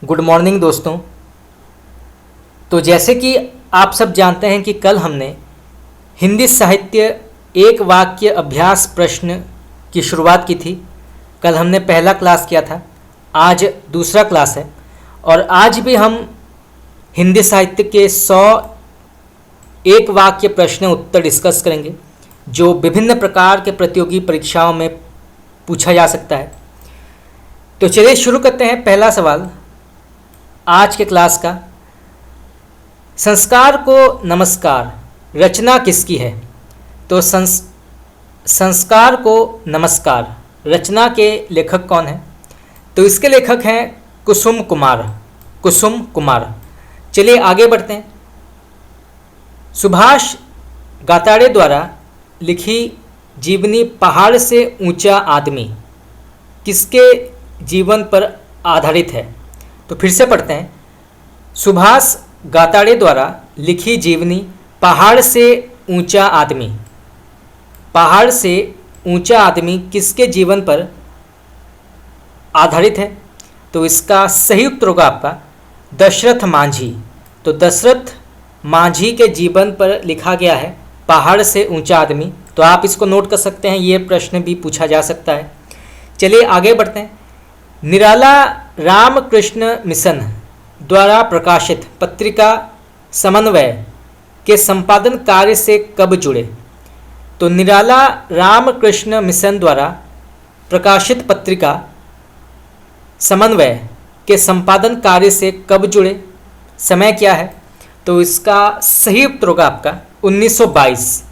Good morning दोस्तों। तो जैसे कि आप सब जानते हैं कि कल हमने हिंदी साहित्य एक वाक्य अभ्यास प्रश्न की शुरुआत की थी। कल हमने पहला क्लास किया था, आज दूसरा क्लास है और आज भी हम हिंदी साहित्य के 100 एक वाक्य प्रश्न उत्तर डिस्कस करेंगे जो विभिन्न प्रकार के प्रतियोगी परीक्षाओं में पूछा जा सकता है। तो चलिए शुरू करते हैं। पहला सवाल आज के क्लास का, संस्कार को नमस्कार रचना किसकी है? तो संस्कार को नमस्कार रचना के लेखक कौन है? तो इसके लेखक हैं कुसुम कुमार। कुसुम कुमार। चलिए आगे बढ़ते हैं। सुभाष गाताड़े द्वारा लिखी जीवनी पहाड़ से ऊंचा आदमी किसके जीवन पर आधारित है? तो फिर से पढ़ते हैं। सुभाष गाताड़े द्वारा लिखी जीवनी पहाड़ से ऊंचा आदमी, पहाड़ से ऊंचा आदमी किसके जीवन पर आधारित है? तो इसका सही उत्तर होगा आपका दशरथ मांझी। तो दशरथ मांझी के जीवन पर लिखा गया है पहाड़ से ऊंचा आदमी। तो आप इसको नोट कर सकते हैं, ये प्रश्न भी पूछा जा सकता है। चलिए आगे बढ़ते हैं। निराला रामकृष्ण मिशन द्वारा प्रकाशित पत्रिका समन्वय के संपादन कार्य से कब जुड़े? तो निराला रामकृष्ण मिशन द्वारा प्रकाशित पत्रिका समन्वय के संपादन कार्य से कब जुड़े? समय क्या है? तो इसका सही उत्तर होगा आपका 1922।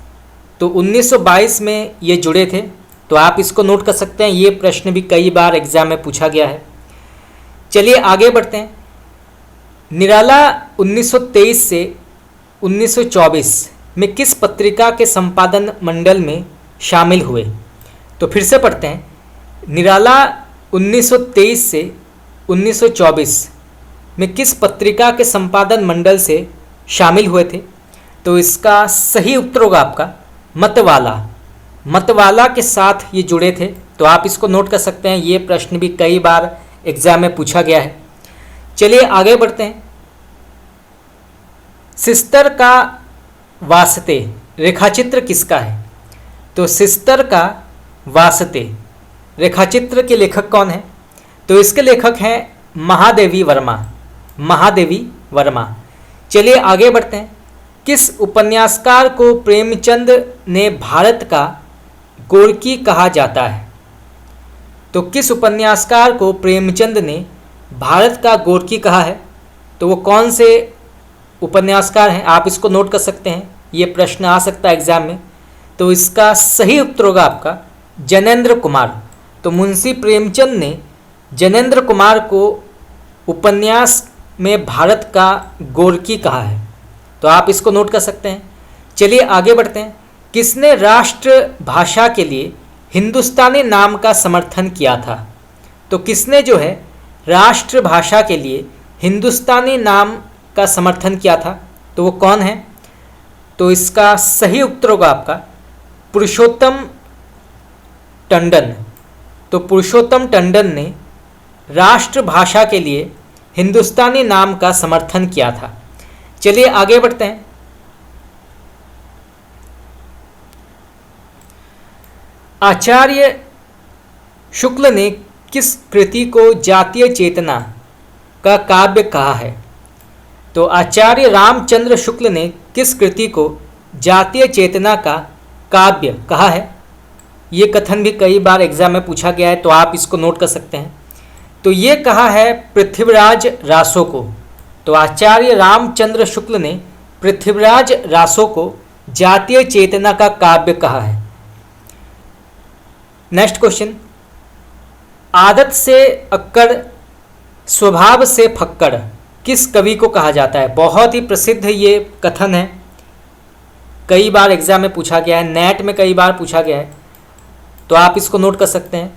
तो 1922 में ये जुड़े थे। तो आप इसको नोट कर सकते हैं, ये प्रश्न भी कई बार एग्जाम में पूछा गया है। चलिए आगे बढ़ते हैं। निराला 1923 से 1924 में किस पत्रिका के संपादन मंडल में शामिल हुए? तो फिर से पढ़ते हैं। निराला 1923 से 1924 में किस पत्रिका के संपादन मंडल से शामिल हुए थे? तो इसका सही उत्तर होगा आपका मतवाला। मतवाला के साथ ये जुड़े थे। तो आप इसको नोट कर सकते हैं, ये प्रश्न भी कई बार एग्जाम में पूछा गया है। चलिए आगे बढ़ते हैं। सिस्तर का वास्ते रेखाचित्र किसका है? तो सिस्तर का वास्ते रेखाचित्र के लेखक कौन है? तो इसके लेखक हैं महादेवी वर्मा। महादेवी वर्मा। चलिए आगे बढ़ते हैं। किस उपन्यासकार को प्रेमचंद ने भारत का गोरकी कहा जाता है? तो किस उपन्यासकार को प्रेमचंद ने भारत का गोरकी कहा है? तो वो कौन से उपन्यासकार हैं? आप इसको नोट कर सकते हैं, ये प्रश्न आ सकता है एग्जाम में। तो इसका सही उत्तर होगा आपका जनेंद्र कुमार। तो मुंशी प्रेमचंद ने जनेंद्र कुमार को उपन्यास में भारत का गोरकी कहा है। तो आप इसको नोट कर सकते हैं। चलिए आगे बढ़ते हैं। किसने राष्ट्रभाषा के लिए हिंदुस्तानी नाम का समर्थन किया था? तो किसने जो है राष्ट्रभाषा के लिए हिंदुस्तानी नाम का समर्थन किया था? तो वो कौन है? तो इसका सही उत्तर होगा आपका पुरुषोत्तम टंडन। तो पुरुषोत्तम टंडन ने राष्ट्रभाषा के लिए हिंदुस्तानी नाम का समर्थन किया था। चलिए आगे बढ़ते हैं। आचार्य शुक्ल ने किस कृति को जातीय चेतना का काव्य कहा है? तो आचार्य रामचंद्र शुक्ल ने किस कृति को जातीय चेतना का काव्य कहा है? ये कथन भी कई बार एग्जाम में पूछा गया है। तो आप इसको नोट कर सकते हैं। तो ये कहा है पृथ्वीराज रासो को। तो आचार्य रामचंद्र शुक्ल ने पृथ्वीराज रासो को जातीय चेतना का काव्य कहा है। Next question. आदत से अक्कड़ स्वभाव से फक्कड़ किस कवि को कहा जाता है? बहुत ही प्रसिद्ध ये कथन है, कई बार एग्जाम में पूछा गया है, नेट में कई बार पूछा गया है। तो आप इसको नोट कर सकते हैं।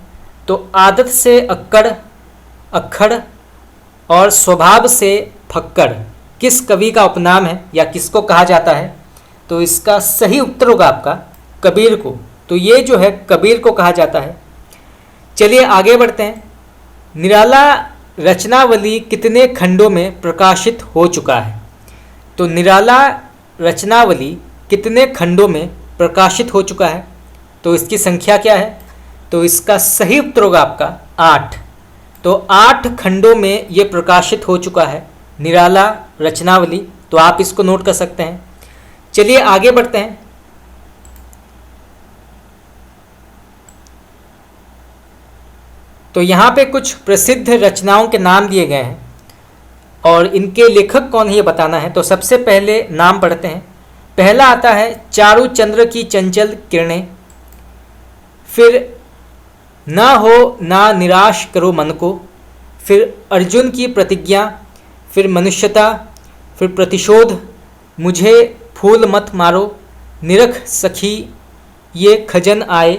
तो आदत से अक्कड़ अक्खड़ और स्वभाव से फक्कड़ किस कवि का उपनाम है या किसको कहा जाता है? तो इसका सही उत्तर होगा आपका कबीर को। तो ये जो है कबीर को कहा जाता है। चलिए आगे बढ़ते हैं। निराला रचनावली कितने खंडों में प्रकाशित हो चुका है? तो निराला रचनावली कितने खंडों में प्रकाशित हो चुका है? तो इसकी संख्या क्या है? तो इसका सही उत्तर होगा आपका 8। तो 8 खंडों में ये प्रकाशित हो चुका है निराला रचनावली। तो आप इसको नोट कर सकते हैं। चलिए आगे बढ़ते हैं। तो यहाँ पे कुछ प्रसिद्ध रचनाओं के नाम दिए गए हैं और इनके लेखक कौन है ये बताना है। तो सबसे पहले नाम पढ़ते हैं। पहला आता है चारू चंद्र की चंचल किरणें, फिर ना हो ना निराश करो मन को, फिर अर्जुन की प्रतिज्ञा, फिर मनुष्यता, फिर प्रतिशोध, मुझे फूल मत मारो, निरख सखी ये खजन आए,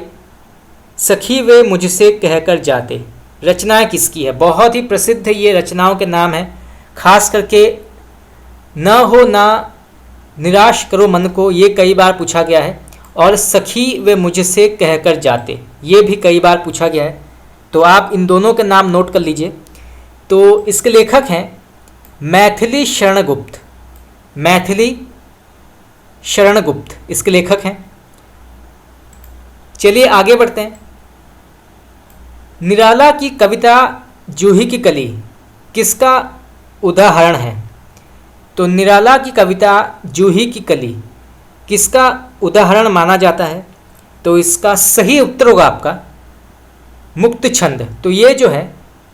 सखी वे मुझसे कहकर जाते। रचनाएं किसकी है? बहुत ही प्रसिद्ध ये रचनाओं के नाम हैं। खास करके न हो ना निराश करो मन को ये कई बार पूछा गया है और सखी वे मुझसे कहकर जाते ये भी कई बार पूछा गया है। तो आप इन दोनों के नाम नोट कर लीजिए। तो इसके लेखक हैं मैथिली शरण गुप्त। मैथिली शरण गुप्त इसके लेखक हैं। चलिए आगे बढ़ते हैं। निराला की कविता जूही की कली किसका उदाहरण है? तो निराला की कविता जूही की कली किसका उदाहरण माना जाता है? तो इसका सही उत्तर होगा आपका मुक्त छंद। तो ये जो है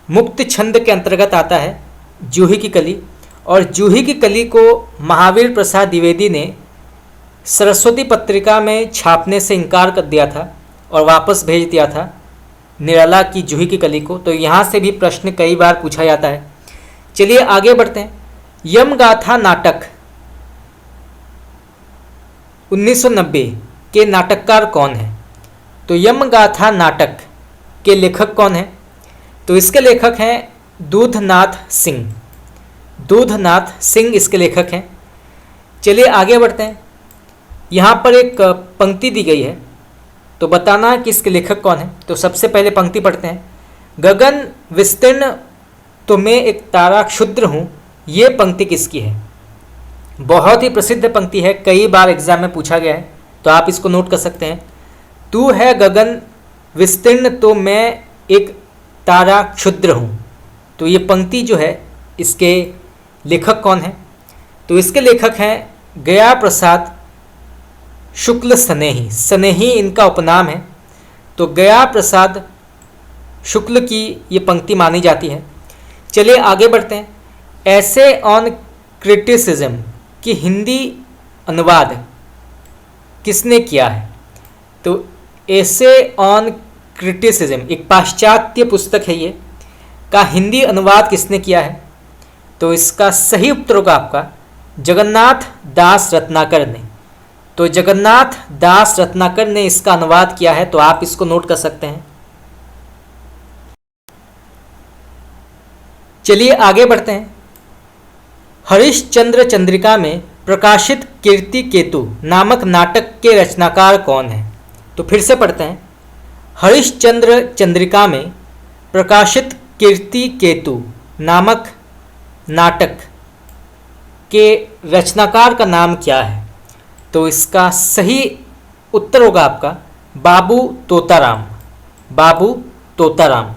मुक्त छंद के अंतर्गत आता है जूही की कली। और जूही की कली को महावीर प्रसाद द्विवेदी ने सरस्वती पत्रिका में छापने से इनकार कर दिया था और वापस भेज दिया था निराला की जूही की कली को। तो यहाँ से भी प्रश्न कई बार पूछा जाता है। चलिए आगे बढ़ते हैं। यमगाथा नाटक 1990 के नाटककार कौन है? तो यमगाथा नाटक के लेखक कौन है? तो इसके लेखक हैं दूधनाथ सिंह। दूधनाथ सिंह इसके लेखक हैं। चलिए आगे बढ़ते हैं। यहाँ पर एक पंक्ति दी गई है तो बताना कि इसके लेखक कौन है। तो सबसे पहले पंक्ति पढ़ते हैं। गगन विस्तीर्ण तो मैं एक तारा क्षुद्र हूँ, ये पंक्ति किसकी है? बहुत ही प्रसिद्ध पंक्ति है, कई बार एग्जाम में पूछा गया है। तो आप इसको नोट कर सकते हैं। तू है गगन विस्तीर्ण तो मैं एक तारा क्षुद्र हूँ। तो ये पंक्ति जो है इसके लेखक कौन है? तो इसके लेखक हैं गया प्रसाद शुक्ल स्नेही। स्नेही इनका उपनाम है। तो गया प्रसाद शुक्ल की ये पंक्ति मानी जाती है। चलिए आगे बढ़ते हैं। ऐसे ऑन क्रिटिसिज्म की हिंदी अनुवाद किसने किया है? तो ऐसे ऑन क्रिटिसिज्म एक पाश्चात्य पुस्तक है ये, का हिंदी अनुवाद किसने किया है? तो इसका सही उत्तर होगा आपका जगन्नाथ दास रत्नाकर ने। तो जगन्नाथ दास रत्नाकर ने इसका अनुवाद किया है। तो आप इसको नोट कर सकते हैं। चलिए आगे बढ़ते हैं। हरिश्चंद्र चंद्रिका में प्रकाशित कीर्ति केतु नामक नाटक के रचनाकार कौन है? तो फिर से पढ़ते हैं। हरिश्चंद्र चंद्रिका में प्रकाशित कीर्ति केतु नामक नाटक के रचनाकार का नाम क्या है? तो इसका सही उत्तर होगा आपका बाबू तोताराम। बाबू तोताराम।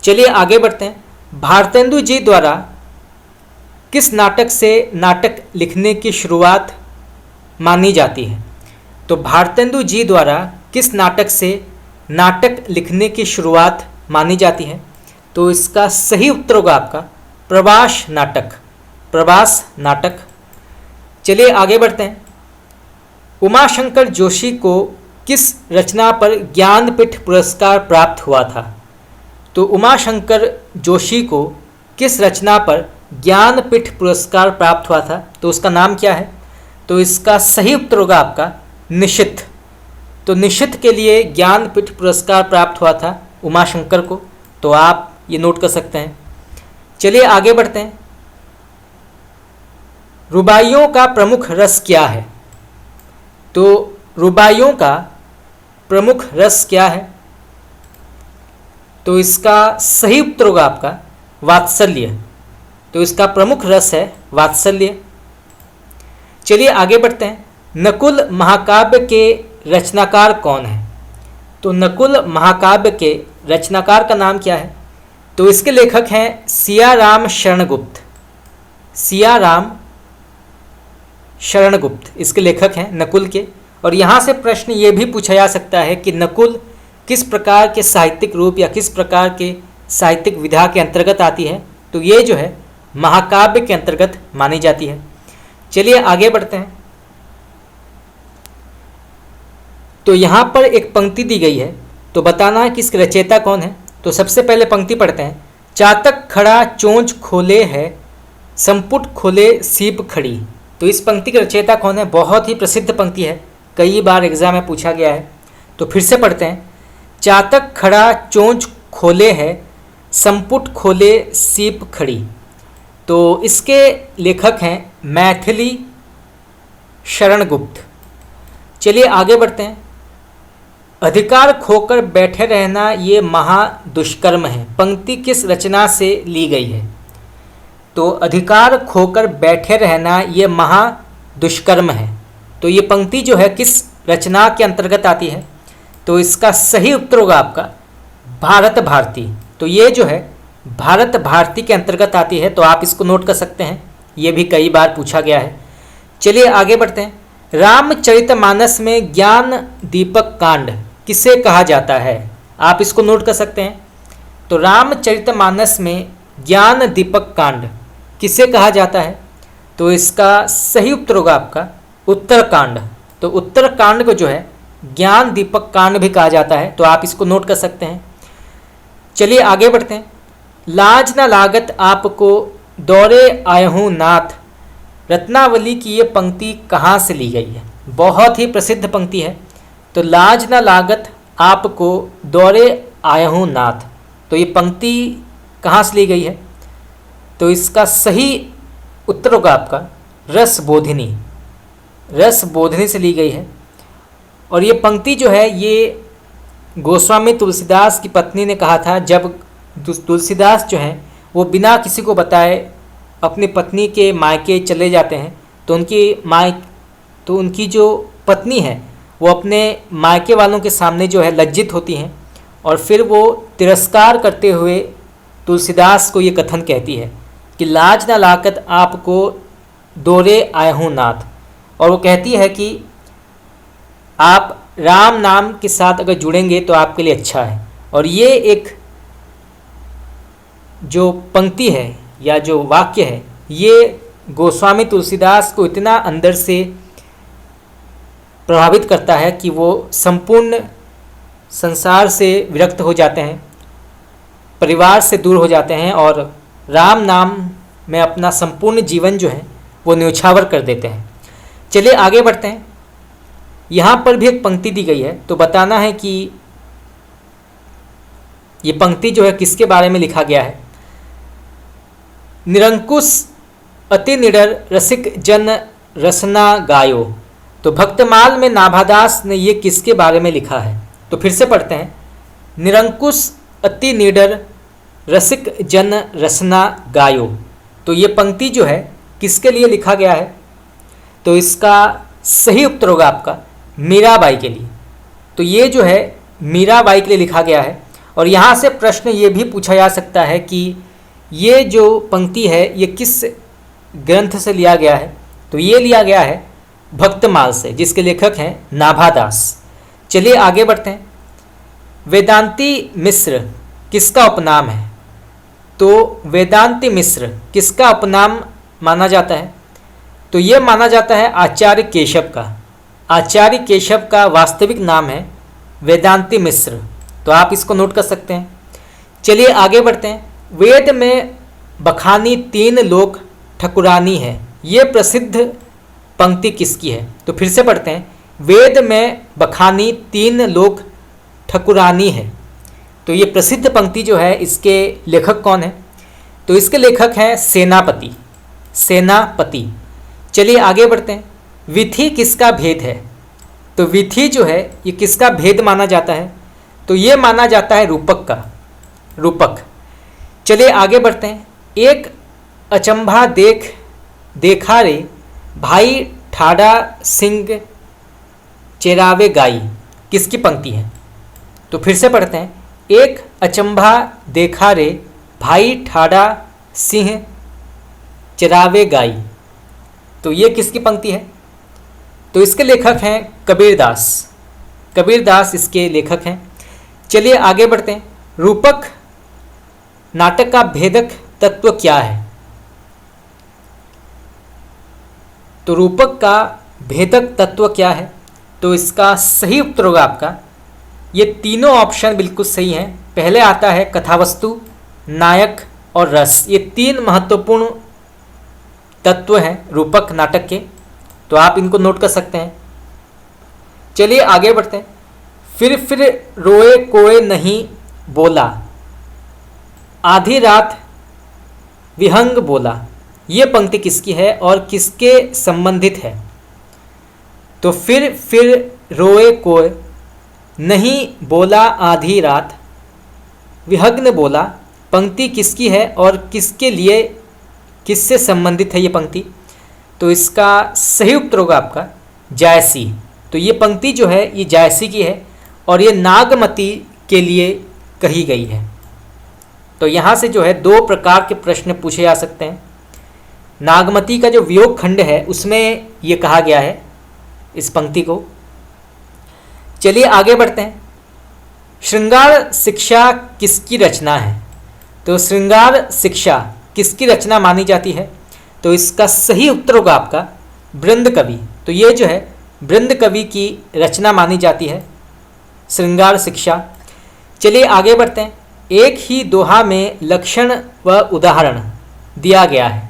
चलिए आगे बढ़ते हैं। भारतेंदु जी द्वारा किस नाटक से नाटक लिखने की शुरुआत मानी जाती है? तो भारतेंदु जी द्वारा किस नाटक से नाटक लिखने की शुरुआत मानी जाती है? तो इसका सही उत्तर होगा आपका प्रवास नाटक। प्रवास नाटक। चलिए आगे बढ़ते हैं। उमाशंकर जोशी को किस रचना पर ज्ञानपीठ पुरस्कार प्राप्त हुआ था? तो उमाशंकर जोशी को किस रचना पर ज्ञानपीठ पुरस्कार प्राप्त हुआ था? तो उसका नाम क्या है? तो इसका सही उत्तर होगा आपका निशिथ। तो निशिथ के लिए ज्ञानपीठ पुरस्कार प्राप्त हुआ था उमाशंकर को। तो आप ये नोट कर सकते हैं। चलिए आगे बढ़ते हैं। रुबाइयों का प्रमुख रस क्या है? तो रुबाइयों का प्रमुख रस क्या है? तो इसका सही उत्तर होगा आपका वात्सल्य, तो इसका प्रमुख रस है वात्सल्य। चलिए आगे बढ़ते हैं। नकुल महाकाव्य के रचनाकार कौन है? तो नकुल महाकाव्य के रचनाकार का नाम क्या है? तो इसके लेखक हैं सियाराम शरणगुप्त। सियाराम शरणगुप्त इसके लेखक हैं नकुल के। और यहाँ से प्रश्न ये भी पूछा जा सकता है कि नकुल किस प्रकार के साहित्यिक रूप या किस प्रकार के साहित्यिक विधा के अंतर्गत आती है? तो ये जो है महाकाव्य के अंतर्गत मानी जाती है। चलिए आगे बढ़ते हैं। तो यहाँ पर एक पंक्ति दी गई है, तो बताना है कि इसके रचयिता कौन है। तो सबसे पहले पंक्ति पढ़ते हैं। चातक खड़ा चोंच खोले है, संपुट खोले सीप खड़ी। तो इस पंक्ति के रचयिता कौन है? बहुत ही प्रसिद्ध पंक्ति है, कई बार एग्जाम में पूछा गया है। तो फिर से पढ़ते हैं। चातक खड़ा चोंच खोले है, संपुट खोले सीप खड़ी। तो इसके लेखक हैं मैथिली शरणगुप्त। चलिए आगे बढ़ते हैं। अधिकार खोकर बैठे रहना ये महा दुष्कर्म है, पंक्ति किस रचना से ली गई है? तो अधिकार खोकर बैठे रहना ये महा दुष्कर्म है, तो ये पंक्ति जो है किस रचना के अंतर्गत आती है? तो इसका सही उत्तर होगा आपका भारत भारती। तो ये जो है भारत भारती के अंतर्गत आती है, तो आप इसको नोट कर सकते हैं, ये भी कई बार पूछा गया है। चलिए आगे बढ़ते हैं। रामचरितमानस में ज्ञान दीपक कांड किसे कहा जाता है? आप इसको नोट कर सकते हैं। तो रामचरितमानस में ज्ञान दीपक कांड किसे कहा जाता है? तो इसका सही उत्तर होगा आपका उत्तरकांड। तो उत्तरकांड को जो है ज्ञान दीपक कांड भी कहा जाता है, तो आप इसको नोट कर सकते हैं। चलिए आगे बढ़ते हैं। लाज न लागत आपको दौरे आयहूँ नाथ, रत्नावली की ये पंक्ति कहाँ से ली गई है? बहुत ही प्रसिद्ध पंक्ति है। तो लाज न लागत आपको दौरे आयहूँ नाथ, तो ये पंक्ति कहाँ से ली गई है? तो इसका सही उत्तर होगा आपका रसबोधिनी। रसबोधिनी से ली गई है। और ये पंक्ति जो है ये गोस्वामी तुलसीदास की पत्नी ने कहा था, जब तुलसीदास जो हैं वो बिना किसी को बताए अपनी पत्नी के मायके चले जाते हैं, तो उनकी जो पत्नी है वो अपने मायके वालों के सामने जो है लज्जित होती हैं, और फिर वो तिरस्कार करते हुए तुलसीदास को ये कथन कहती है कि लाज न लाकत आपको दौरे आयहूँ नाथ। और वो कहती है कि आप राम नाम के साथ अगर जुड़ेंगे तो आपके लिए अच्छा है। और ये एक जो पंक्ति है या जो वाक्य है, ये गोस्वामी तुलसीदास को इतना अंदर से प्रभावित करता है कि वो संपूर्ण संसार से विरक्त हो जाते हैं, परिवार से दूर हो जाते हैं और राम नाम में अपना संपूर्ण जीवन जो है वो न्योछावर कर देते हैं। चलिए आगे बढ़ते हैं। यहाँ पर भी एक पंक्ति दी गई है, तो बताना है कि ये पंक्ति जो है किसके बारे में लिखा गया है। निरंकुश अति निडर रसिक जन रसना गायो। तो भक्तमाल में नाभादास ने ये किसके बारे में लिखा है? तो फिर से पढ़ते हैं। निरंकुश अति निडर रसिक जन रसना गायो। तो ये पंक्ति जो है किसके लिए लिखा गया है? तो इसका सही उत्तर होगा आपका मीराबाई के लिए। तो ये जो है मीराबाई के लिए लिखा गया है। और यहाँ से प्रश्न ये भी पूछा जा सकता है कि ये जो पंक्ति है ये किस ग्रंथ से लिया गया है? तो ये लिया गया है भक्तमाल से, जिसके लेखक हैं नाभादास। चलिए आगे बढ़ते हैं। वेदांती मिश्र किसका उपनाम है? तो वेदांती मिश्र किसका उपनाम माना जाता है? तो ये माना जाता है आचार्य केशव का। आचार्य केशव का वास्तविक नाम है वेदांती मिश्र, तो आप इसको नोट कर सकते हैं। चलिए आगे बढ़ते हैं। वेद में बखानी तीन लोक ठकुरानी है, ये प्रसिद्ध पंक्ति किसकी है? तो फिर से पढ़ते हैं। वेद में बखानी तीन लोक ठकुरानी है, तो ये प्रसिद्ध पंक्ति जो है इसके लेखक कौन है? तो इसके लेखक हैं सेनापति। सेनापति। चलिए आगे बढ़ते हैं। विधि किसका भेद है? तो विधि जो है ये किसका भेद माना जाता है? तो ये माना जाता है रूपक का। रूपक। चलिए आगे बढ़ते हैं। एक अचंभा देखा रे भाई ठाड़ा सिंह चेरावे गाई, किसकी पंक्ति है? तो फिर से पढ़ते हैं। एक अचंभा देखा रे भाई ठाड़ा सिंह चरावे गाई, तो ये किसकी पंक्ति है? तो इसके लेखक हैं कबीरदास। कबीरदास इसके लेखक हैं। चलिए आगे बढ़ते हैं। रूपक नाटक का भेदक तत्व क्या है? तो रूपक का भेदक तत्व क्या है? तो इसका सही उत्तर होगा आपका, ये तीनों ऑप्शन बिल्कुल सही हैं। पहले आता है कथावस्तु, नायक और रस। ये तीन महत्वपूर्ण तत्व हैं रूपक नाटक के, तो आप इनको नोट कर सकते हैं। चलिए आगे बढ़ते हैं। फिर रोए कोई नहीं बोला, आधी रात विहंग बोला, ये पंक्ति किसकी है और किसके संबंधित है? तो फिर रोए कोई नहीं बोला आधी रात विहग्न बोला, पंक्ति किसकी है और किसके लिए, किससे संबंधित है ये पंक्ति? तो इसका सही उत्तर होगा आपका जायसी। तो ये पंक्ति जो है ये जायसी की है और ये नागमती के लिए कही गई है। तो यहाँ से जो है दो प्रकार के प्रश्न पूछे जा सकते हैं। नागमती का जो वियोग खंड है उसमें ये कहा गया है इस पंक्ति को। चलिए आगे बढ़ते हैं। श्रृंगार शिक्षा किसकी रचना है? तो श्रृंगार शिक्षा किसकी रचना मानी जाती है? तो इसका सही उत्तर होगा आपका बृंद कवि। तो ये जो है बृंद कवि की रचना मानी जाती है श्रृंगार शिक्षा। चलिए आगे बढ़ते हैं। एक ही दोहा में लक्षण व उदाहरण दिया गया है।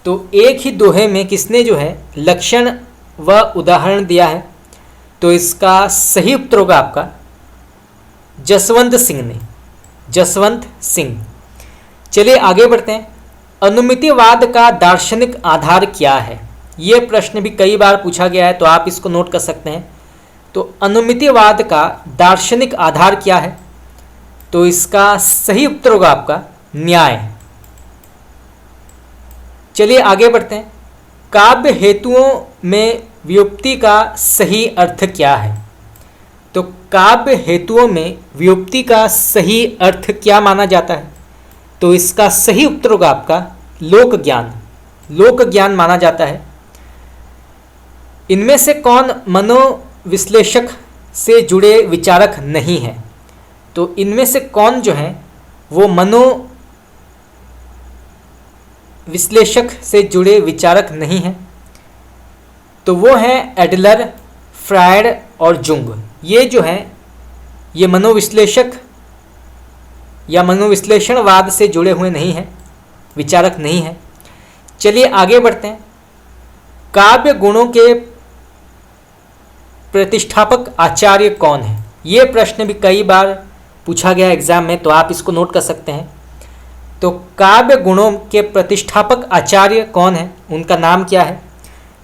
तो एक ही दोहे में किसने जो है लक्षण व उदाहरण दिया है? तो इसका सही उत्तर होगा आपका जसवंत सिंह ने, जसवंत सिंह। चलिए आगे बढ़ते हैं। अनुमितिवाद का दार्शनिक आधार क्या है? ये प्रश्न भी कई बार पूछा गया है, तो आप इसको नोट कर सकते हैं। तो अनुमितिवाद का दार्शनिक आधार क्या है? तो इसका सही उत्तर होगा आपका न्याय। चलिए आगे बढ़ते हैं। काव्य हेतुओं में व्युत्पत्ति का सही अर्थ क्या है? तो काव्य हेतुओं में व्युत्पत्ति का सही अर्थ क्या माना जाता है? तो इसका सही उत्तर होगा आपका लोक ज्ञान, लोक ज्ञान माना जाता है। इनमें से कौन मनोविश्लेषक से जुड़े विचारक नहीं है? तो इनमें से कौन जो है वो मनोविश्लेषक से जुड़े विचारक नहीं है? तो वो हैं एडलर, फ्रायड और जुंग। ये जो हैं ये मनोविश्लेषक या मनोविश्लेषणवाद से जुड़े हुए नहीं हैं, विचारक नहीं हैं। चलिए आगे बढ़ते हैं। काव्य गुणों के प्रतिष्ठापक आचार्य कौन है? ये प्रश्न भी कई बार पूछा गया एग्जाम में, तो आप इसको नोट कर सकते हैं। तो काव्य गुणों के प्रतिष्ठापक आचार्य कौन है, उनका नाम क्या है?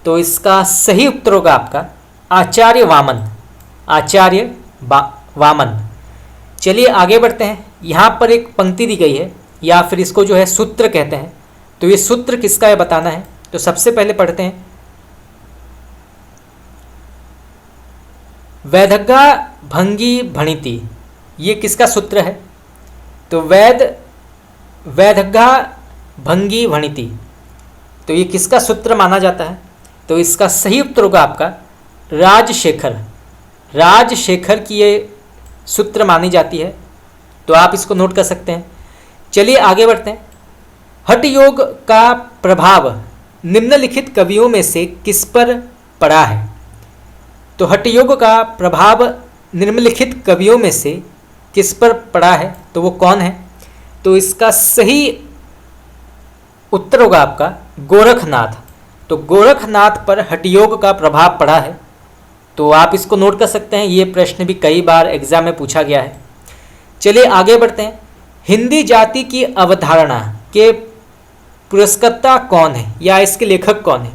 तो इसका सही उत्तर होगा आपका आचार्य वामन, आचार्य वामन। चलिए आगे बढ़ते हैं। यहाँ पर एक पंक्ति दी गई है या फिर इसको जो है सूत्र कहते हैं। तो ये सूत्र किसका है बताना है। तो सबसे पहले पढ़ते हैं। वैदग्गा भंगी भणिति, ये किसका सूत्र है? तो वैदग्गा भंगी भणिति, तो ये किसका सूत्र माना जाता है? तो इसका सही उत्तर होगा आपका राजशेखर, राजशेखर की ये सूत्र मानी जाती है। तो आप इसको नोट कर सकते हैं। चलिए आगे बढ़ते हैं। हठ योग का प्रभाव निम्नलिखित कवियों में से किस पर पड़ा है? तो हठ योग का प्रभाव निम्नलिखित कवियों में से किस पर पड़ा है? तो वो कौन है? तो इसका सही उत्तर होगा आपका गोरखनाथ। तो गोरखनाथ पर हठ योग का प्रभाव पड़ा है। तो आप इसको नोट कर सकते हैं। ये प्रश्न भी कई बार एग्जाम में पूछा गया है। चलिए आगे बढ़ते हैं। हिंदी जाति की अवधारणा के पुरस्कर्ता कौन है या इसके लेखक कौन है?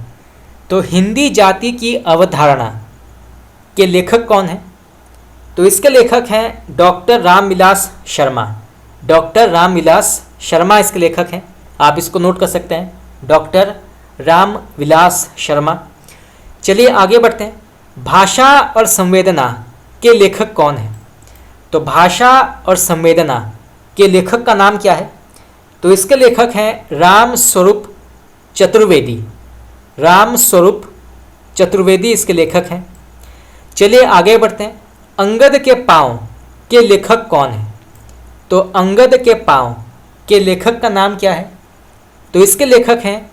तो हिंदी जाति की अवधारणा के लेखक कौन है? तो इसके लेखक हैं डॉक्टर रामविलास शर्मा। डॉक्टर रामविलास शर्मा इसके लेखक हैं, आप इसको नोट कर सकते हैं, डॉक्टर रामविलास शर्मा। चलिए आगे बढ़ते हैं। भाषा और संवेदना के लेखक कौन हैं? तो भाषा और संवेदना के लेखक का नाम क्या है? तो इसके लेखक हैं राम स्वरूप चतुर्वेदी। राम स्वरूप चतुर्वेदी इसके लेखक हैं। चलिए आगे बढ़ते हैं। अंगद के पाँव के लेखक कौन हैं? तो अंगद के पाँव के लेखक का नाम क्या है? तो इसके लेखक हैं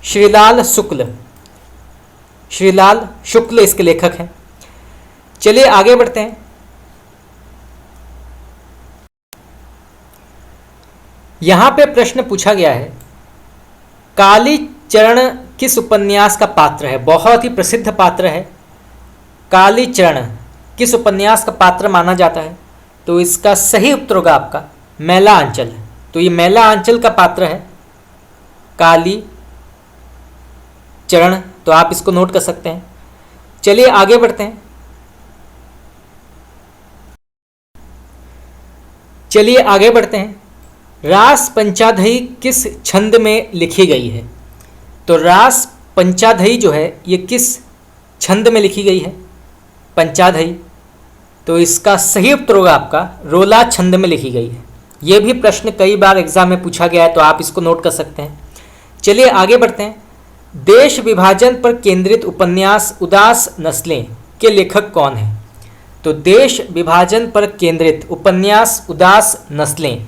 श्रीलाल शुक्ल। श्रीलाल शुक्ल इसके लेखक हैं। चलिए आगे बढ़ते हैं। यहाँ पे प्रश्न पूछा गया है, कालीचरण किस उपन्यास का पात्र है? बहुत ही प्रसिद्ध पात्र है। कालीचरण किस उपन्यास का पात्र माना जाता है? तो इसका सही उत्तर होगा आपका मैला आंचल। तो ये मैला आंचल का पात्र है कालीचरण, तो आप इसको नोट कर सकते हैं। चलिए आगे बढ़ते हैं। चलिए आगे बढ़ते हैं। रास पंचाध्यायी किस छंद में लिखी गई है? तो रास पंचाध्यायी जो है ये किस छंद में लिखी गई है? पंचाध्यायी। तो इसका सही उत्तर होगा आपका रोला छंद में लिखी गई है। ये भी प्रश्न कई बार एग्जाम में पूछा गया है, तो आप इसको नोट कर सकते हैं। चलिए आगे बढ़ते हैं। देश विभाजन पर केंद्रित उपन्यास उदास नस्लें के लेखक कौन हैं? तो देश विभाजन पर केंद्रित उपन्यास उदास नस्लें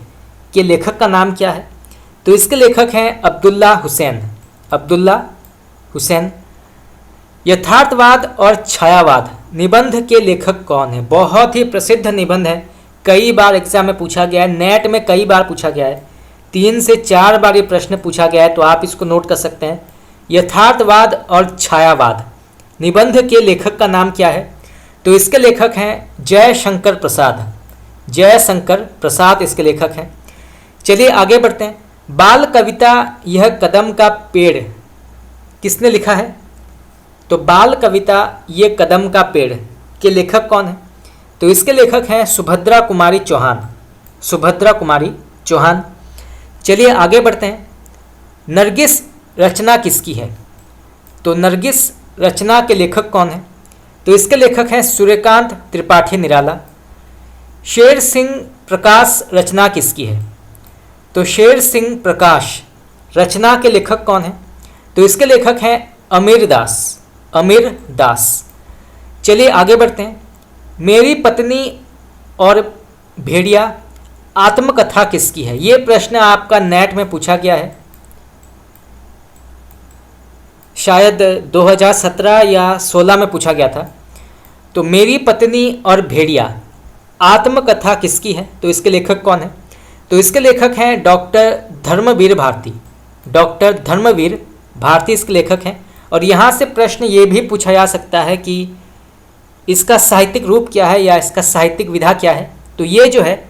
के लेखक का नाम क्या है? तो इसके लेखक हैं अब्दुल्ला हुसैन। अब्दुल्ला हुसैन। यथार्थवाद और छायावाद निबंध के लेखक कौन है? बहुत ही प्रसिद्ध निबंध है, कई बार एग्जाम में पूछा गया है, नेट में कई बार पूछा गया है, 3 से 4 बार ये प्रश्न पूछा गया है, तो आप इसको नोट कर सकते हैं। यथार्थवाद और छायावाद निबंध के लेखक का नाम क्या है? तो इसके लेखक हैं जयशंकर प्रसाद। जयशंकर प्रसाद इसके लेखक हैं। चलिए आगे बढ़ते हैं। बाल कविता यह कदम का पेड़ किसने लिखा है? तो बाल कविता ये कदम का पेड़ के लेखक कौन है? तो इसके लेखक हैं सुभद्रा कुमारी चौहान। सुभद्रा कुमारी चौहान। चलिए आगे बढ़ते हैं। नरगिस रचना किसकी है? तो नरगिस रचना के लेखक कौन है? तो इसके लेखक हैं सूर्यकांत त्रिपाठी निराला। शेर सिंह प्रकाश रचना किसकी है? तो शेर सिंह प्रकाश रचना के लेखक कौन है? तो इसके लेखक हैं अमीर दास। अमीर दास। चलिए आगे बढ़ते हैं। मेरी पत्नी और भेड़िया आत्मकथा किसकी है? ये प्रश्न आपका नेट में पूछा गया है, शायद 2017 या 16 में पूछा गया था। तो मेरी पत्नी और भेड़िया आत्मकथा किसकी है? तो इसके लेखक कौन है? तो इसके लेखक हैं डॉक्टर धर्मवीर भारती। डॉक्टर धर्मवीर भारती इसके लेखक हैं। और यहाँ से प्रश्न ये भी पूछा जा सकता है कि इसका साहित्यिक रूप क्या है या इसका साहित्यिक विधा क्या है? तो ये जो है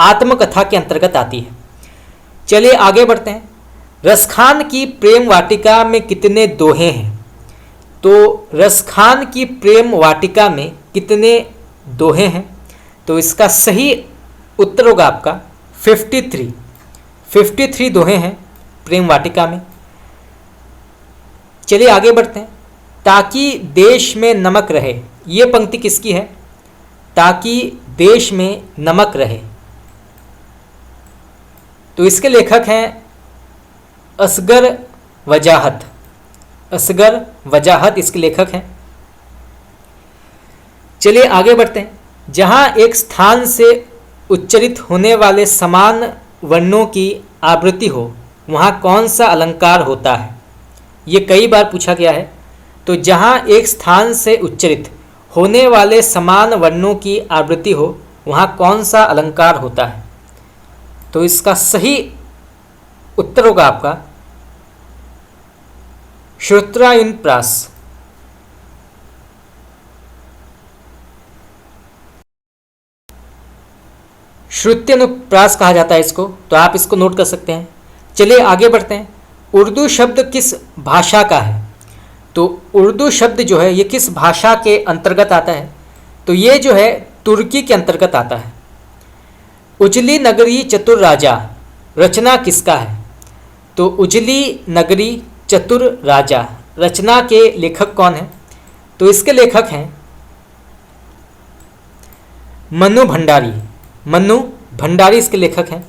आत्मकथा के अंतर्गत आती है। चलिए आगे बढ़ते हैं। रसखान की प्रेम वाटिका में कितने दोहे हैं? तो रसखान की प्रेम वाटिका में कितने दोहे हैं? तो इसका सही उत्तर होगा आपका 53। 53 दोहे हैं प्रेम वाटिका में। चलिए आगे बढ़ते हैं। ताकि देश में नमक रहे, ये पंक्ति किसकी है? ताकि देश में नमक रहे। तो इसके लेखक हैं असगर वजाहत। असगर वजाहत इसके लेखक हैं। चलिए आगे बढ़ते हैं। जहाँ एक स्थान से उच्चरित होने वाले समान वर्णों की आवृत्ति हो, वहाँ कौन सा अलंकार होता है? ये कई बार पूछा गया है। तो जहाँ एक स्थान से उच्चरित होने वाले समान वर्णों की आवृत्ति हो, वहाँ कौन सा अलंकार होता है? तो इसका सही उत्तर होगा आपका श्रुत्रायुनप्रास। श्रुत्यनुप्रास कहा जाता है इसको, तो आप इसको नोट कर सकते हैं। चलिए आगे बढ़ते हैं। उर्दू शब्द किस भाषा का है? तो उर्दू शब्द जो है ये किस भाषा के अंतर्गत आता है? तो ये जो है तुर्की के अंतर्गत आता है। उजली नगरी चतुर राजा रचना किसका है? तो उजली नगरी चतुर राजा रचना के लेखक कौन है? तो इसके लेखक हैं मनु भंडारी। मनु भंडारी इसके लेखक हैं।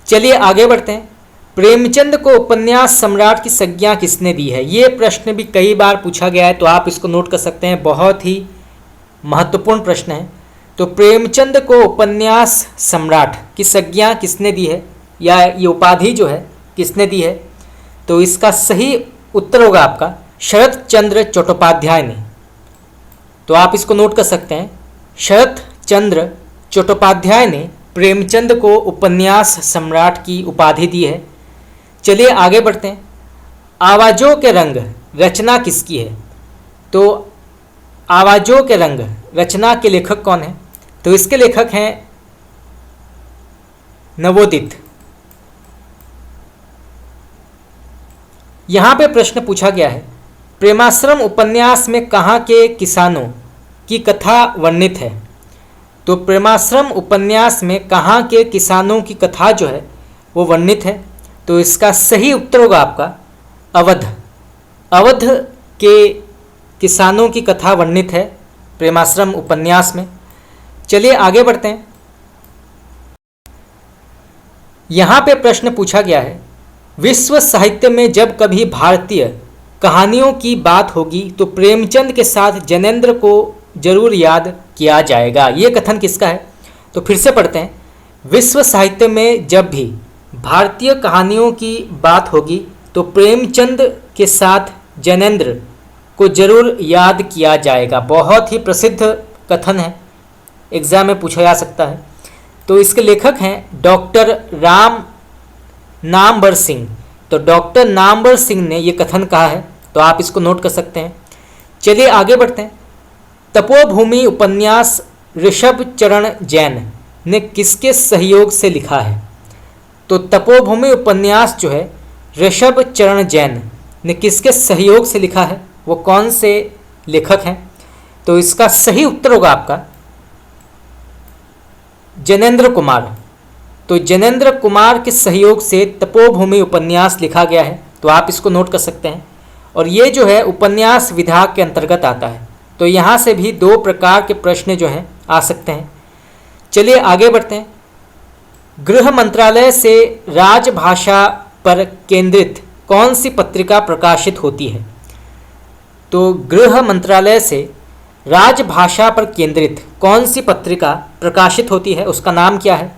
चलिए आगे बढ़ते हैं। प्रेमचंद को उपन्यास सम्राट की संज्ञा किसने दी है? ये प्रश्न भी कई बार पूछा गया है, तो आप इसको नोट कर सकते हैं, बहुत ही महत्वपूर्ण प्रश्न है। तो प्रेमचंद को उपन्यास सम्राट की संज्ञा किसने दी है, या ये उपाधि जो है किसने दी है? तो इसका सही उत्तर होगा आपका शरत चंद्र चट्टोपाध्याय ने। तो आप इसको नोट कर सकते हैं, शरत चंद्र चट्टोपाध्याय ने प्रेमचंद को उपन्यास सम्राट की उपाधि दी है। चलिए आगे बढ़ते हैं। आवाज़ों के रंग रचना किसकी है? तो आवाज़ों के रंग रचना के लेखक कौन है? तो इसके लेखक हैं नवोदित। यहाँ पे प्रश्न पूछा गया है, प्रेमाश्रम उपन्यास में कहाँ के किसानों की कथा वर्णित है? तो प्रेमाश्रम उपन्यास में कहाँ के किसानों की कथा जो है वो वर्णित है? तो इसका सही उत्तर होगा आपका अवध। अवध के किसानों की कथा वर्णित है प्रेमाश्रम उपन्यास में। चलिए आगे बढ़ते हैं। यहाँ पे प्रश्न पूछा गया है, विश्व साहित्य में जब कभी भारतीय कहानियों की बात होगी तो प्रेमचंद के साथ जैनेंद्र को जरूर याद किया जाएगा। ये कथन किसका है? तो फिर से पढ़ते हैं। विश्व साहित्य में जब भी भारतीय कहानियों की बात होगी तो प्रेमचंद के साथ जैनेंद्र को जरूर याद किया जाएगा। बहुत ही प्रसिद्ध कथन है, एग्जाम में पूछा जा सकता है। तो इसके लेखक हैं डॉक्टर राम नामवर सिंह। तो डॉक्टर नामवर सिंह ने ये कथन कहा है, तो आप इसको नोट कर सकते हैं। चलिए आगे बढ़ते हैं। तपोभूमि उपन्यास ऋषभ चरण जैन ने किसके सहयोग से लिखा है? तो तपोभूमि उपन्यास जो है ऋषभ चरण जैन ने किसके सहयोग से लिखा है? वो कौन से लेखक हैं? तो इसका सही उत्तर होगा आपका जैनेंद्र कुमार। तो जैनेंद्र कुमार के सहयोग से तपोभूमि उपन्यास लिखा गया है, तो आप इसको नोट कर सकते हैं। और ये जो है उपन्यास विभाग के अंतर्गत आता है, तो यहाँ से भी 2 प्रकार के प्रश्न जो हैं आ सकते हैं। चलिए आगे बढ़ते हैं। गृह मंत्रालय से राजभाषा पर केंद्रित कौन सी पत्रिका प्रकाशित होती है? तो गृह मंत्रालय से राजभाषा पर केंद्रित कौन सी पत्रिका प्रकाशित होती है, उसका नाम क्या है?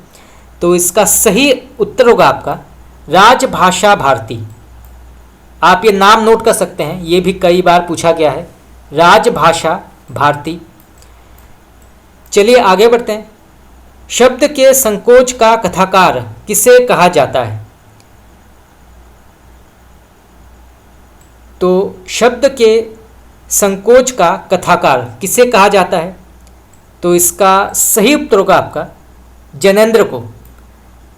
तो इसका सही उत्तर होगा आपका राजभाषा भारती। आप ये नाम नोट कर सकते हैं, ये भी कई बार पूछा गया है, राजभाषा भारती। चलिए आगे बढ़ते हैं। शब्द के संकोच का कथाकार किसे कहा जाता है? तो शब्द के संकोच का कथाकार किसे कहा जाता है? तो इसका सही उत्तर होगा आपका जैनेंद्र को।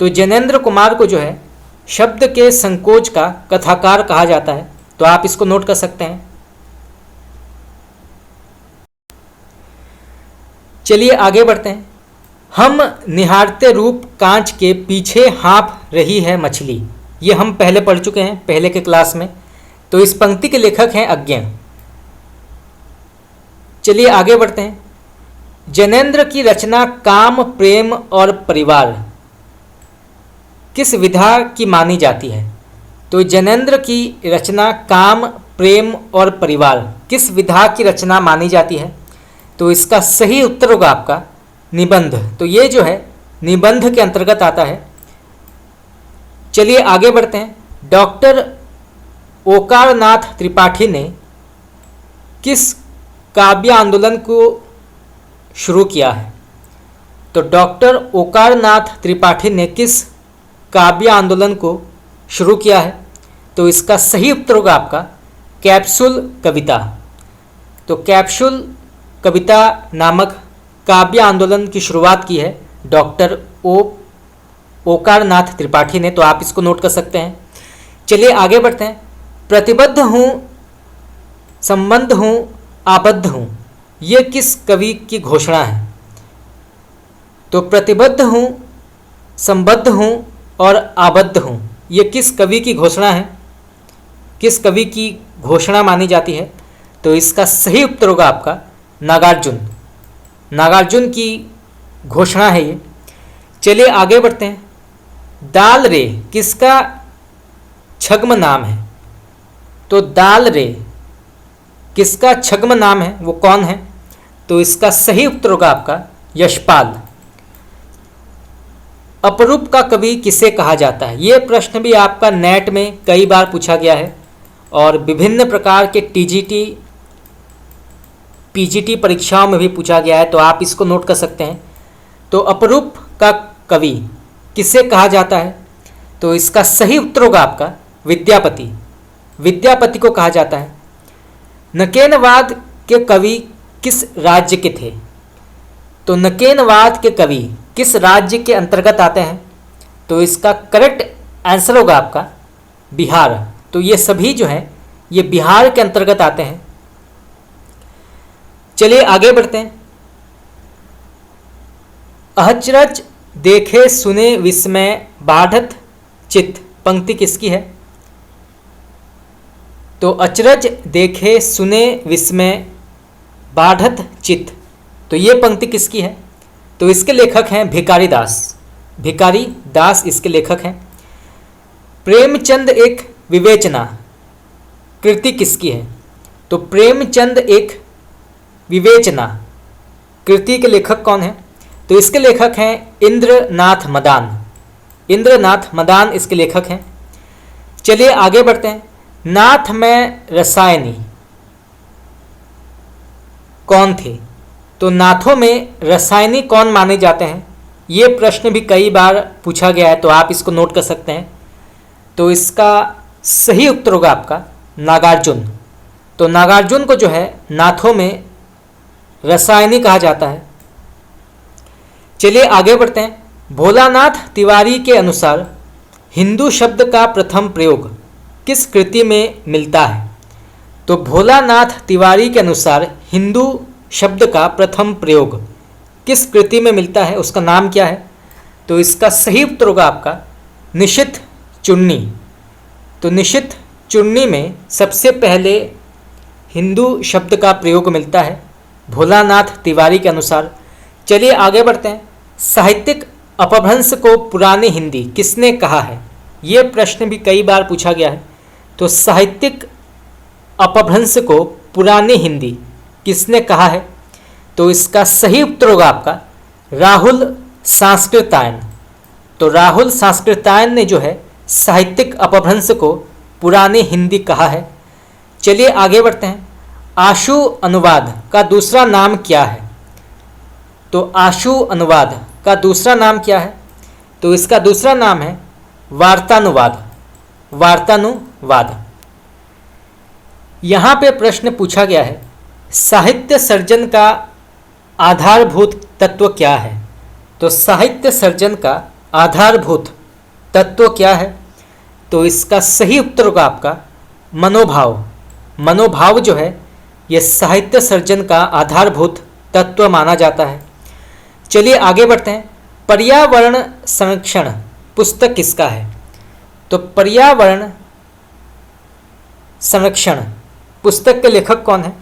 तो जैनेंद्र कुमार को जो है शब्द के संकोच का कथाकार कहा जाता है, तो आप इसको नोट कर सकते हैं। चलिए आगे बढ़ते हैं। हम निहारते रूप कांच के पीछे हाँफ रही है मछली, ये हम पहले पढ़ चुके हैं पहले के क्लास में। तो इस पंक्ति के लेखक हैं अज्ञे। चलिए आगे बढ़ते हैं। जैनेंद्र की रचना काम, प्रेम और परिवार किस विधा की मानी जाती है? तो जैनेंद्र की रचना काम, प्रेम और परिवार किस विधा की रचना मानी जाती है? तो इसका सही उत्तर होगा आपका निबंध। तो ये जो है निबंध के अंतर्गत आता है। चलिए आगे बढ़ते हैं। डॉक्टर ओकारनाथ त्रिपाठी ने किस काव्य आंदोलन को शुरू किया है? तो डॉक्टर ओकारनाथ त्रिपाठी ने किस काव्य आंदोलन को शुरू किया है? तो इसका सही उत्तर होगा आपका कैप्सूल कविता। तो कैप्सूल कविता नामक काव्य आंदोलन की शुरुआत की है डॉक्टर ओकारनाथ त्रिपाठी ने, तो आप इसको नोट कर सकते हैं। चलिए आगे बढ़ते हैं। प्रतिबद्ध हूँ, संबंध हूँ, आबद्ध हूँ, ये किस कवि की घोषणा है? तो प्रतिबद्ध हूँ, संबद्ध हूँ और आबद्ध हूँ, ये किस कवि की घोषणा है, किस कवि की घोषणा मानी जाती है? तो इसका सही उत्तर होगा आपका नागार्जुन। नागार्जुन की घोषणा है ये। चलिए आगे बढ़ते हैं। दाल रे किसका छद्म नाम है? तो दाल रे किसका छद्म नाम है, वो कौन है? तो इसका सही उत्तर होगा आपका यशपाल। अपरूप का कवि किसे कहा जाता है? ये प्रश्न भी आपका नेट में कई बार पूछा गया है और विभिन्न प्रकार के टीजीटी पीजीटी परीक्षाओं में भी पूछा गया है, तो आप इसको नोट कर सकते हैं। तो अपरूप का कवि किसे कहा जाता है? तो इसका सही उत्तर होगा आपका विद्यापति। विद्यापति को कहा जाता है। नकेनवाद के कवि किस राज्य के थे? तो नकेनवाद के कवि किस राज्य के अंतर्गत आते हैं? तो इसका करेक्ट आंसर होगा आपका बिहार। तो ये सभी जो हैं ये बिहार के अंतर्गत आते हैं। चलिए आगे बढ़ते हैं। अहचरज देखे सुने विस्मय बाढ़त चित्त पंक्ति किसकी है? तो अचरज देखे सुने विस्मय बाढ़त चित्त, तो ये पंक्ति किसकी है? तो इसके लेखक हैं भिखारी दास। भिखारी दास इसके लेखक हैं। प्रेमचंद एक विवेचना कृति किसकी है? तो प्रेमचंद एक विवेचना कृति के लेखक कौन है? तो इसके लेखक हैं इंद्रनाथ मदान। इंद्रनाथ मदान इसके लेखक हैं। चलिए आगे बढ़ते हैं। नाथ में रसायनी कौन थे? तो नाथों में रसायनी कौन माने जाते हैं? ये प्रश्न भी कई बार पूछा गया है, तो आप इसको नोट कर सकते हैं। तो इसका सही उत्तर होगा आपका नागार्जुन। तो नागार्जुन को जो है नाथों में रसायनी कहा जाता है। चलिए आगे बढ़ते हैं। भोलानाथ तिवारी के अनुसार हिंदू शब्द का प्रथम प्रयोग किस कृति में मिलता है? तो भोलानाथ तिवारी के अनुसार हिंदू शब्द का प्रथम प्रयोग किस कृति में मिलता है, उसका नाम क्या है? तो इसका सही उत्तर होगा आपका निशित चूर्णी। तो निशित चूर्णी में सबसे पहले हिंदू शब्द का प्रयोग मिलता है भोलानाथ तिवारी के अनुसार। चलिए आगे बढ़ते हैं। साहित्यिक अपभ्रंश को पुरानी हिंदी किसने कहा है? ये प्रश्न भी कई बार पूछा गया है। तो साहित्यिक अपभ्रंश को पुरानी हिंदी किसने कहा है? तो इसका सही उत्तर होगा आपका राहुल सांस्कृतायन। तो राहुल सांस्कृतायन ने जो है साहित्यिक अपभ्रंश को पुरानी हिंदी कहा है। चलिए आगे बढ़ते हैं। आशु अनुवाद का दूसरा नाम क्या है? तो आशु अनुवाद का दूसरा नाम क्या है? तो इसका दूसरा नाम है वार्तानुवाद। वार्तानुवाद। यहाँ पे प्रश्न पूछा गया है साहित्य सर्जन का आधारभूत तत्व क्या है? तो साहित्य सर्जन का आधारभूत तत्व क्या है? तो इसका सही उत्तर होगा आपका मनोभाव। मनोभाव जो है यह साहित्य सर्जन का आधारभूत तत्व माना जाता है। चलिए आगे बढ़ते हैं। पर्यावरण संरक्षण पुस्तक किसका है? तो पर्यावरण संरक्षण पुस्तक के लेखक कौन है?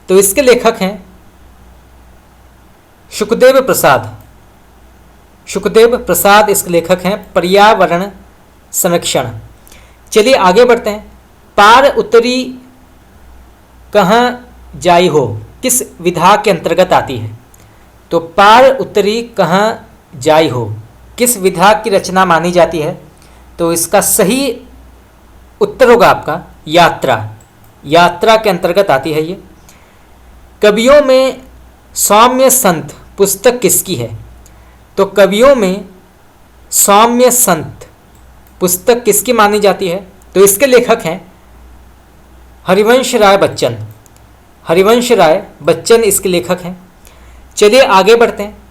तो इसके लेखक हैं सुखदेव प्रसाद। सुखदेव प्रसाद इसके लेखक हैं पर्यावरण संरक्षण। चलिए आगे बढ़ते हैं। पार उत्तरी कहाँ जाई हो किस विधा के अंतर्गत आती है? तो पार उत्तरी कहाँ जाई हो किस विधा की रचना मानी जाती है? तो इसका सही उत्तर होगा आपका यात्रा। यात्रा के अंतर्गत आती है ये। कवियों में सौम्य संत पुस्तक किसकी है? तो कवियों में सौम्य संत पुस्तक किसकी मानी जाती है? तो इसके लेखक हैं हरिवंश राय बच्चन। हरिवंश राय बच्चन इसके लेखक हैं। चलिए आगे बढ़ते हैं।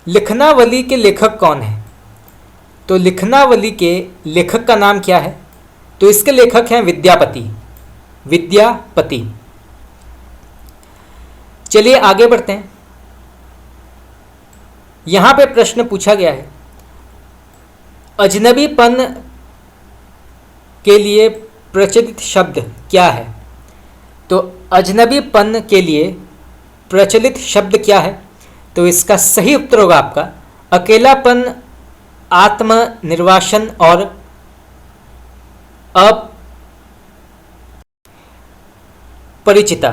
लिखनावली के लेखक कौन है? तो लिखनावली के लेखक का नाम क्या है? तो इसके लेखक हैं विद्यापति। विद्यापति। चलिए आगे बढ़ते हैं। यहाँ पे प्रश्न पूछा गया है अजनबीपन के लिए प्रचलित शब्द क्या है? तो अजनबीपन के लिए प्रचलित शब्द क्या है? तो इसका सही उत्तर होगा आपका अकेलापन, आत्मनिर्वासन और अपरिचिता।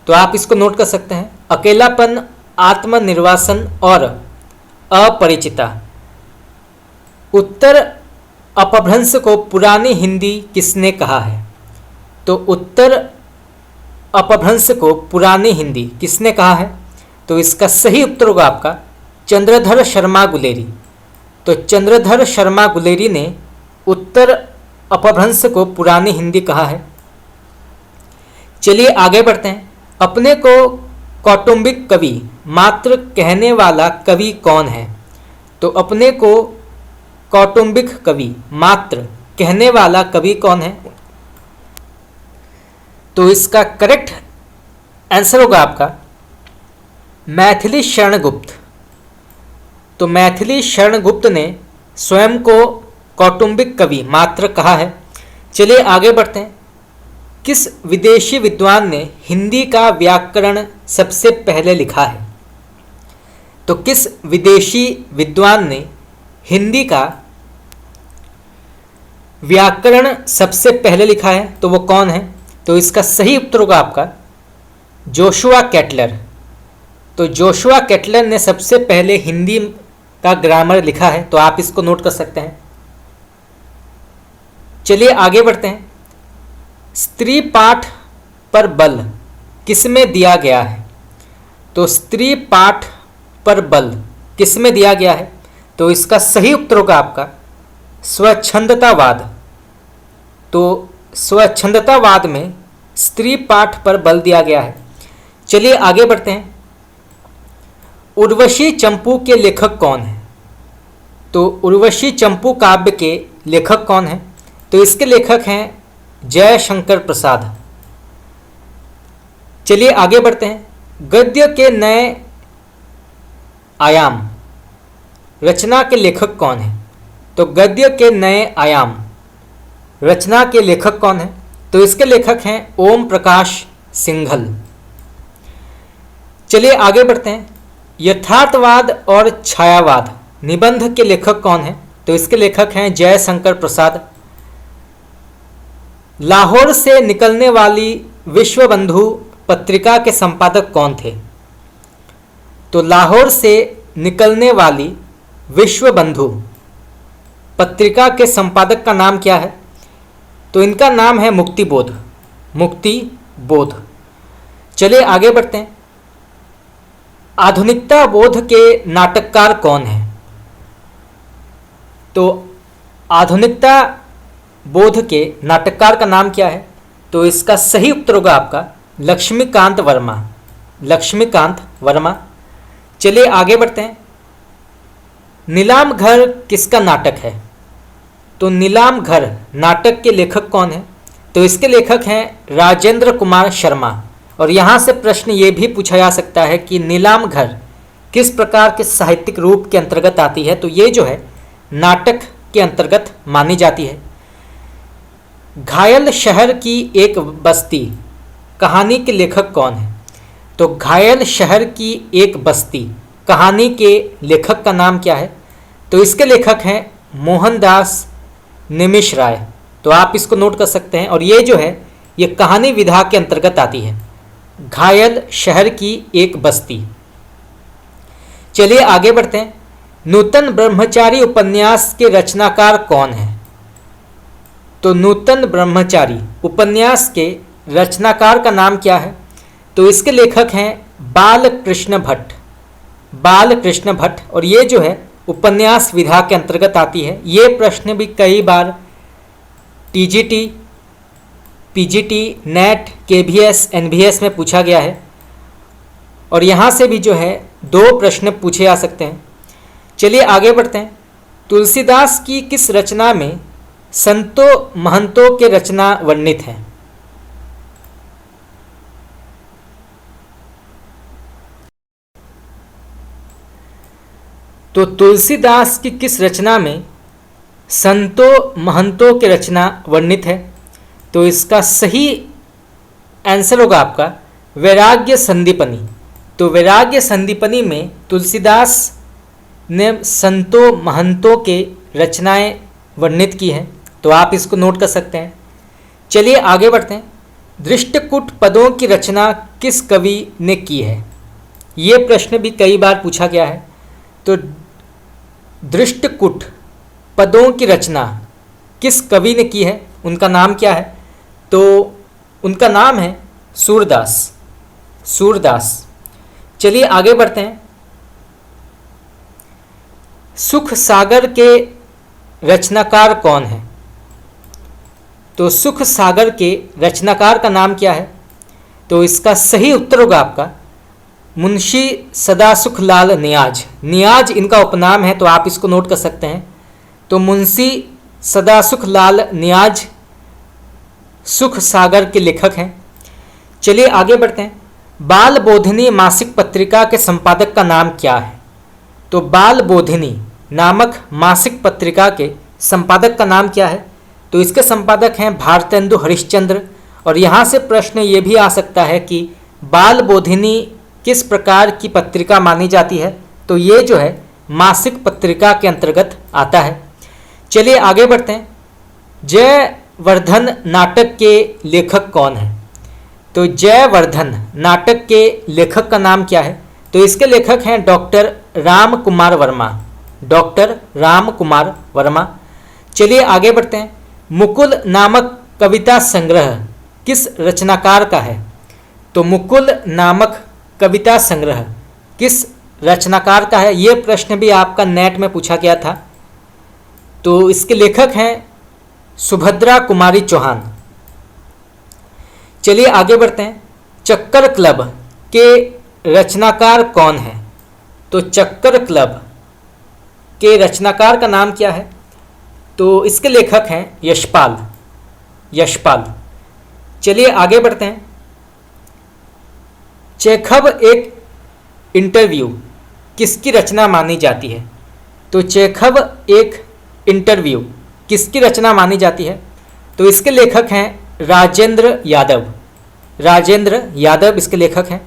तो आप इसको नोट कर सकते हैं, अकेलापन, आत्मनिर्वासन और अपरिचिता। उत्तर अपभ्रंश को पुरानी हिंदी किसने कहा है? तो उत्तर अपभ्रंश को पुरानी हिंदी किसने कहा है? तो इसका सही उत्तर होगा आपका चंद्रधर शर्मा गुलेरी। तो चंद्रधर शर्मा गुलेरी ने उत्तर अपभ्रंश को पुरानी हिंदी कहा है। चलिए आगे बढ़ते हैं। अपने को कौटुंबिक कवि मात्र कहने वाला कवि कौन है? तो अपने को कौटुंबिक कवि मात्र कहने वाला कवि कौन है? तो इसका करेक्ट आंसर होगा आपका मैथिली शरण गुप्त। तो मैथिली शरण गुप्त ने स्वयं को कौटुंबिक कवि मात्र कहा है। चलिए आगे बढ़ते हैं। किस विदेशी विद्वान ने हिंदी का व्याकरण सबसे पहले लिखा है? तो किस विदेशी विद्वान ने हिंदी का व्याकरण सबसे पहले लिखा है? तो वो कौन है? तो इसका सही उत्तर होगा आपका जोशुआ केटलर। तो जोशुआ केटलर ने सबसे पहले हिंदी का ग्रामर लिखा है। तो आप इसको नोट कर सकते हैं। चलिए आगे बढ़ते हैं। स्त्री पाठ पर बल किसमें दिया गया है? तो स्त्री पाठ पर बल किसमें दिया गया है? तो इसका सही उत्तर होगा आपका स्वच्छंदतावाद। तो स्वच्छंदतावाद में स्त्री पाठ पर बल दिया गया है। चलिए आगे बढ़ते हैं। उर्वशी चंपू के लेखक कौन है? तो उर्वशी चंपू काव्य के लेखक कौन है? तो इसके लेखक हैं जयशंकर प्रसाद। चलिए आगे बढ़ते हैं। गद्य के नए आयाम रचना के लेखक कौन है? तो गद्य के नए आयाम रचना के लेखक कौन है? तो इसके लेखक हैं ओम प्रकाश सिंघल। चलिए आगे बढ़ते हैं। यथार्थवाद और छायावाद निबंध के लेखक कौन है? तो इसके लेखक हैं जयशंकर प्रसाद। लाहौर से निकलने वाली विश्वबंधु पत्रिका के संपादक कौन थे? तो लाहौर से निकलने वाली विश्वबंधु पत्रिका के संपादक का नाम क्या है? तो इनका नाम है मुक्तिबोध। मुक्तिबोध। चलिए आगे बढ़ते हैं। आधुनिकता बोध के नाटककार कौन है? तो आधुनिकता बोध के नाटककार का नाम क्या है? तो इसका सही उत्तर होगा आपका लक्ष्मीकांत वर्मा। लक्ष्मीकांत वर्मा। चलिए आगे बढ़ते हैं। नीलाम घर किसका नाटक है? तो नीलाम घर नाटक के लेखक कौन है? तो इसके लेखक हैं राजेंद्र कुमार शर्मा। और यहाँ से प्रश्न ये भी पूछा जा सकता है कि नीलाम घर किस प्रकार के साहित्यिक रूप के अंतर्गत आती है? तो ये जो है नाटक के अंतर्गत मानी जाती है। घायल शहर की एक बस्ती कहानी के लेखक कौन है? तो घायल शहर की एक बस्ती कहानी के लेखक का नाम क्या है? तो इसके लेखक हैं मोहनदास निमिष राय। तो आप इसको नोट कर सकते हैं। और ये जो है ये कहानी विधा के अंतर्गत आती है, घायल शहर की एक बस्ती। चलिए आगे बढ़ते हैं। नूतन ब्रह्मचारी उपन्यास के रचनाकार कौन है? तो नूतन ब्रह्मचारी उपन्यास के रचनाकार का नाम क्या है? तो इसके लेखक हैं बालकृष्ण भट्ट। बालकृष्ण भट्ट। और ये जो है उपन्यास विधा के अंतर्गत आती है। ये प्रश्न भी कई बार TGT, PGT, NET, KVS, NVS में पूछा गया है। और यहाँ से भी जो है 2 प्रश्न पूछे जा सकते हैं। चलिए आगे बढ़ते हैं। तुलसीदास की किस रचना में संतों महंतों के रचना वर्णित हैं? तो तुलसीदास की किस रचना में संतों महंतों की रचना वर्णित है। तो इसका सही आंसर होगा आपका वैराग्य संदीपनी। तो वैराग्य संदीपनी में तुलसीदास ने संतों महंतों के रचनाएं वर्णित की हैं। तो आप इसको नोट कर सकते हैं। चलिए आगे बढ़ते हैं। दृष्टकूट पदों की रचना किस कवि ने की है? ये प्रश्न भी कई बार पूछा गया है। तो दृष्टकूट पदों की रचना किस कवि ने की है, उनका नाम क्या है? तो उनका नाम है सूरदास। सूरदास। चलिए आगे बढ़ते हैं। सुख सागर के रचनाकार कौन है? तो सुख सागर के रचनाकार का नाम क्या है? तो इसका सही उत्तर होगा आपका मुंशी सदासुख लाल नियाज। नियाज इनका उपनाम है, तो आप इसको नोट कर सकते हैं। तो मुंशी सदासुख लाल नियाज सुख सागर के लेखक हैं। चलिए आगे बढ़ते हैं। बाल बोधिनी मासिक पत्रिका के संपादक का नाम क्या है? तो बाल बोधिनी नामक मासिक पत्रिका के संपादक का नाम क्या है? तो इसके संपादक हैं भारतेंदु हरिश्चंद्र। और यहाँ से प्रश्न ये भी आ सकता है कि बाल बोधिनी किस प्रकार की पत्रिका मानी जाती है? तो ये जो है मासिक पत्रिका के अंतर्गत आता है। चलिए आगे बढ़ते हैं। जयवर्धन नाटक के लेखक कौन है? तो जयवर्धन नाटक के लेखक का नाम क्या है? तो इसके लेखक हैं डॉक्टर राम कुमार वर्मा। डॉक्टर राम कुमार वर्मा। चलिए आगे बढ़ते हैं। मुकुल नामक कविता संग्रह किस रचनाकार का है? तो मुकुल नामक कविता संग्रह किस रचनाकार का है? ये प्रश्न भी आपका नेट में पूछा गया था। तो इसके लेखक हैं सुभद्रा कुमारी चौहान। चलिए आगे बढ़ते हैं। चक्कर क्लब के रचनाकार कौन है? तो चक्कर क्लब के रचनाकार का नाम क्या है? तो इसके लेखक हैं यशपाल। यशपाल। चलिए आगे बढ़ते हैं। चेखव एक इंटरव्यू किसकी रचना मानी जाती है? तो चेखव एक इंटरव्यू किसकी रचना मानी जाती है? तो इसके लेखक हैं राजेंद्र यादव। राजेंद्र यादव इसके लेखक हैं।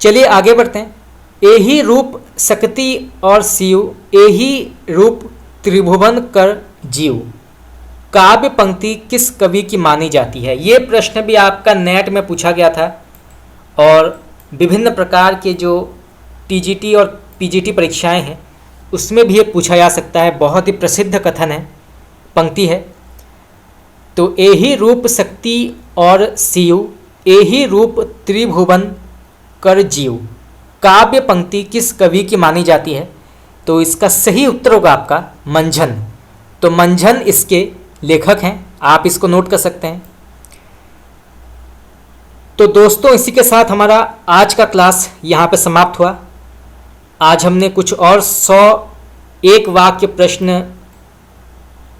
चलिए आगे बढ़ते हैं। एही रूप शक्ति और शिव, एही रूप त्रिभुवन कर जीव काव्य पंक्ति किस कवि की मानी जाती है? ये प्रश्न भी आपका नेट में पूछा गया था और विभिन्न प्रकार के जो टीजीटी और पीजीटी परीक्षाएं हैं उसमें भी ये पूछा जा सकता है। बहुत ही प्रसिद्ध कथन है, पंक्ति है। तो एही रूप शक्ति और शिव, एही रूप त्रिभुवन कर जीव काव्य पंक्ति किस कवि की मानी जाती है? तो इसका सही उत्तर होगा आपका मंझन। तो मंझन इसके लेखक हैं, आप इसको नोट कर सकते हैं। तो दोस्तों इसी के साथ हमारा आज का क्लास यहाँ पे समाप्त हुआ। आज हमने कुछ और 101 वाक्य प्रश्न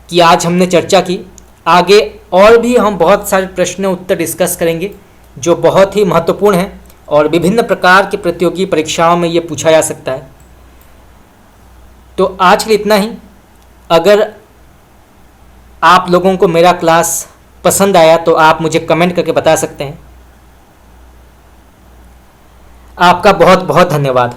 की आज हमने चर्चा की। आगे और भी हम बहुत सारे प्रश्न उत्तर डिस्कस करेंगे जो बहुत ही महत्वपूर्ण हैं और विभिन्न प्रकार की प्रतियोगी परीक्षाओं में ये पूछा जा सकता है। तो आज के लिए इतना ही। अगर आप लोगों को मेरा क्लास पसंद आया तो आप मुझे कमेंट करके बता सकते हैं। आपका बहुत बहुत धन्यवाद।